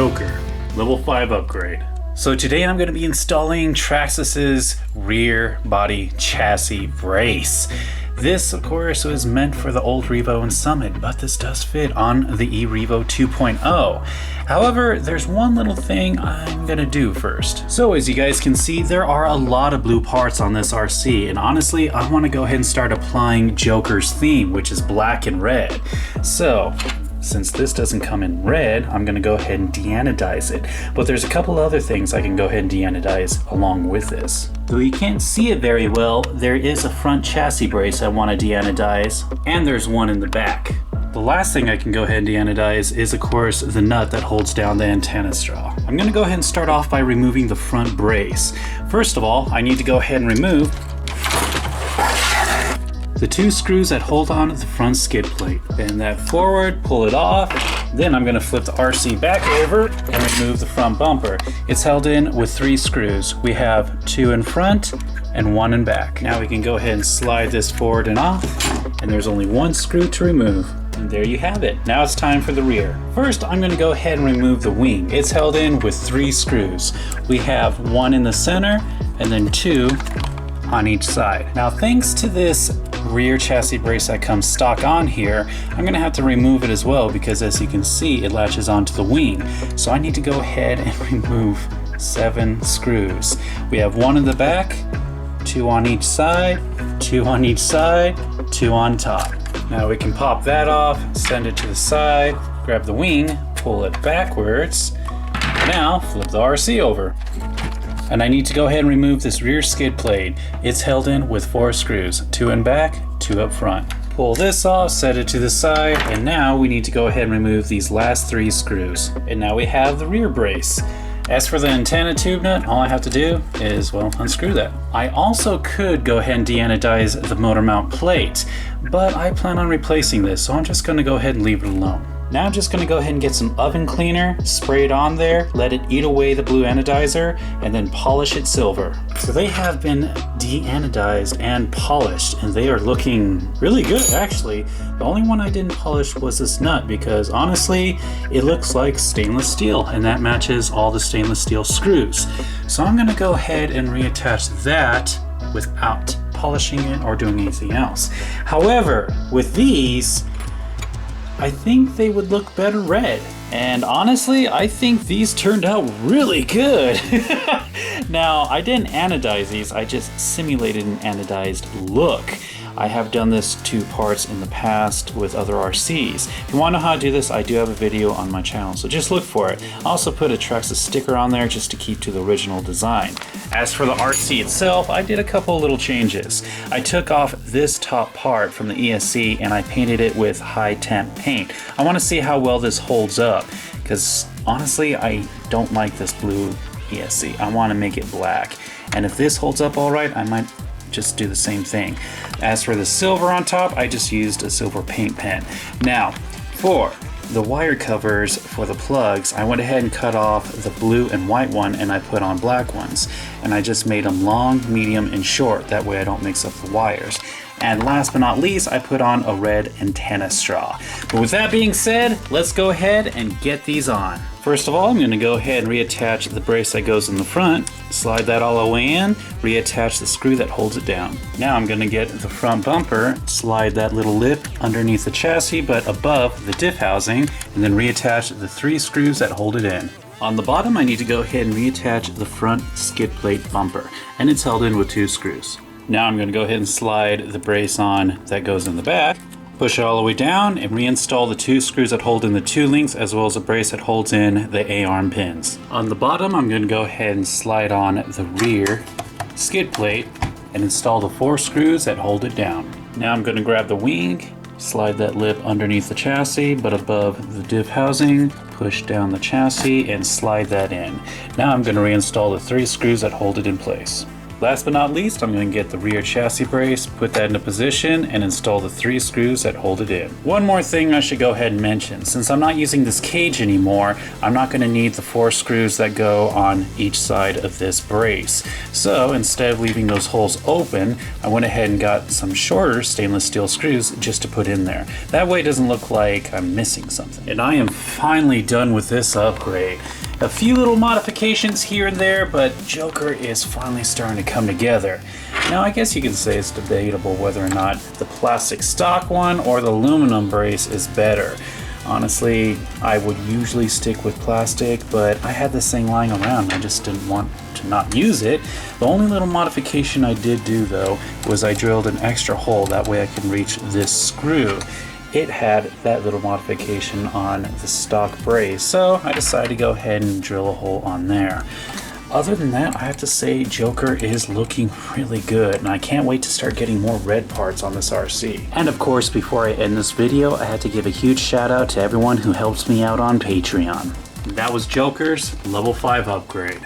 JoKer, level 5 upgrade. So today I'm going to be installing Traxxas' rear body chassis brace. This, of course, was meant for the old Revo and Summit, but this does fit on the E-Revo 2.0. However, there's one little thing I'm gonna do first. So as you guys can see, there are a lot of blue parts on this RC, and honestly, I want to go ahead and start applying JoKer's theme, which is black and red. So since this doesn't come in red, I'm gonna go ahead and deanodize it. But there's a couple other things I can go ahead and deanodize along with this. Though you can't see it very well, there is a front chassis brace I want to deanodize, and there's one in the back. The last thing I can go ahead and deanodize is, of course, the nut that holds down the antenna straw. I'm gonna go ahead and start off by removing the front brace. First of all, I need to go ahead and remove the two screws that hold on to the front skid plate. Bend that forward, pull it off. Then I'm gonna flip the RC back over and remove the front bumper. It's held in with 3 screws. We have 2 in front and 1 in back. Now we can go ahead and slide this forward and off, and there's only 1 screw to remove. And there you have it. Now it's time for the rear. First, I'm gonna go ahead and remove the wing. It's held in with 3 screws. We have 1 in the center and then 2 on each side. Now, thanks to this rear chassis brace that comes stock on here, I'm gonna have to remove it as well because, as you can see, it latches onto the wing. So I need to go ahead and remove 7 screws. We have 1 in the back, 2 on each side, 2 on each side, 2 on top. Now we can pop that off, send it to the side, grab the wing, pull it backwards. Now flip the RC over. And I need to go ahead and remove this rear skid plate. It's held in with 4 screws, 2 in back, 2 up front. Pull this off, set it to the side, and now we need to go ahead and remove these last 3 screws. And now we have the rear brace. As for the antenna tube nut, all I have to do is, well, unscrew that. I also could go ahead and deanodize the motor mount plate, but I plan on replacing this, so I'm just gonna go ahead and leave it alone. Now I'm just gonna go ahead and get some oven cleaner, spray it on there, let it eat away the blue anodizer, and then polish it silver. So they have been deanodized and polished, and they are looking really good, actually. The only one I didn't polish was this nut, because honestly, it looks like stainless steel, and that matches all the stainless steel screws. So I'm gonna go ahead and reattach that without polishing it or doing anything else. However, with these, I think they would look better red. And honestly, I think these turned out really good. Now, I didn't anodize these, I just simulated an anodized look. I have done this to parts in the past with other RCs. If you want to know how to do this, I do have a video on my channel, so just look for it. I also put a Traxxas sticker on there just to keep to the original design. As for the RC itself, I did a couple little changes. I took off this top part from the ESC and I painted it with high temp paint. I want to see how well this holds up, because honestly, I don't like this blue ESC. I want to make it black. And if this holds up all right, I might just do the same thing. As for the silver on top, I just used a silver paint pen. Now, for the wire covers for the plugs, I went ahead and cut off the blue and white one and I put on black ones. And I just made them long, medium, and short. That way I don't mix up the wires. And last but not least, I put on a red antenna straw. But with that being said, let's go ahead and get these on. First of all, I'm going to go ahead and reattach the brace that goes in the front, slide that all the way in, reattach the screw that holds it down. Now I'm going to get the front bumper, slide that little lip underneath the chassis but above the diff housing, and then reattach the 3 screws that hold it in. On the bottom, I need to go ahead and reattach the front skid plate bumper, and it's held in with 2 screws. Now I'm going to go ahead and slide the brace on that goes in the back, push it all the way down, and reinstall the 2 screws that hold in the 2 links, as well as a brace that holds in the A-arm pins. On the bottom, I'm going to go ahead and slide on the rear skid plate and install the 4 screws that hold it down. Now I'm going to grab the wing, slide that lip underneath the chassis but above the diff housing, push down the chassis and slide that in. Now I'm going to reinstall the 3 screws that hold it in place. Last but not least, I'm going to get the rear chassis brace, put that into position, and install the 3 screws that hold it in. One more thing I should go ahead and mention. Since I'm not using this cage anymore, I'm not going to need the 4 screws that go on each side of this brace. So instead of leaving those holes open, I went ahead and got some shorter stainless steel screws just to put in there. That way it doesn't look like I'm missing something. And I am finally done with this upgrade. A few little modifications here and there, but JoKer is finally starting to come together. Now I guess you can say it's debatable whether or not the plastic stock one or the aluminum brace is better. Honestly, I would usually stick with plastic, but I had this thing lying around and I just didn't want to not use it. The only little modification I did do though was I drilled an extra hole, that way I can reach this screw. It had that little modification on the stock brace, so I decided to go ahead and drill a hole on there. Other than that, I have to say JoKer is looking really good, and I can't wait to start getting more red parts on this RC. And of course, before I end this video, I had to give a huge shout out to everyone who helps me out on Patreon. That was JoKer's level 5 upgrade.